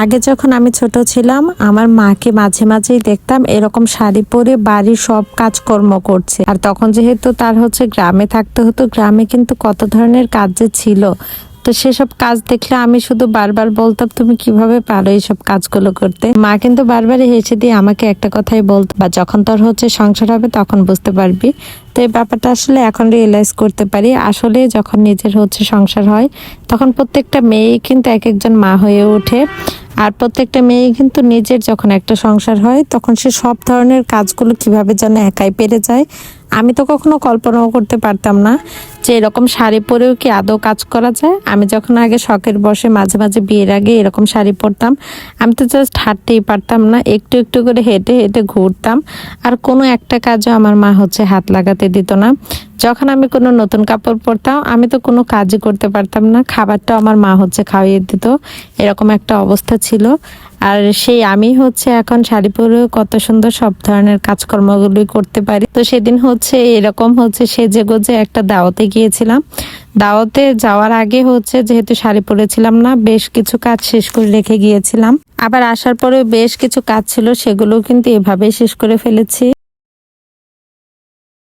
আগে যখন আমি ছোট ছিলাম আমার মাকে মাঝে মাঝেই দেখতাম এরকম শাড়ি পরে বাড়ির সব কাজকর্ম করছে। আর তখন যেহেতু তার গ্রামে থাকতে হতো, গ্রামে কিন্তু কত ধরনের কাজ যে ছিল। তো সেসব কাজ দেখলে আমি শুধু বারবার বলতাম তুমি কিভাবে পারো এইসব কাজগুলো করতে। মা কিন্তু বারবারই হেসে দিয়ে আমাকে একটা কথাই বলতো, বা যখন তোর সংসার হবে তখন বুঝতে পারবি। তো এই ব্যাপারটা আসলে এখন রিয়েলাইজ করতে পারি, আসলে যখন নিজের সংসার হয় তখন প্রত্যেকটা মেয়েই কিন্তু এক একজন মা হয়ে ওঠে। আর প্রত্যেকটা মেয়ে কিন্তু নিজের যখন একটা সংসার হয় তখন সে সব ধরনের কাজগুলো কিভাবে যেন একাই পেরে যায়। আমি তো কখনো কল্পনাও করতে পারতাম না যে এরকম শাড়ি পরেও কি আদৌ কাজ করা যায়। আমি যখন আগে শখের বসে মাঝে মাঝে বিয়ের আগে এরকম শাড়ি পরতাম, আমি তো জাস্ট হাঁটতেই পারতাম না, একটু একটু করে হেঁটে হেঁটে ঘুরতাম। আর কোনো একটা কাজও আমার মা হাত লাগাতে দিত না। যখন আমি কোনো নতুন কাপড় পরতাম আমি তো কোনো কাজই করতে পারতাম না, খাবারটা আমার মা খাওয়িয়ে দিত, এরকম একটা অবস্থা ছিল। আর সেই আমি এখন শাড়ি পরেও কত সুন্দর সব ধরনের কাজকর্মগুলি করতে পারি। তো সেদিন এরকম সেজে গোজে একটা দাওয়াতে গিয়েছিলাম। দাওয়াতে যাওয়ার আগে যেহেতু শাড়ি পরেছিলাম না, বেশ কিছু কাজ শেষ করে রেখে গিয়েছিলাম। আবার আসার পরেও বেশ কিছু কাজ ছিল, সেগুলো কিন্তু এভাবেই শেষ করে ফেলেছি।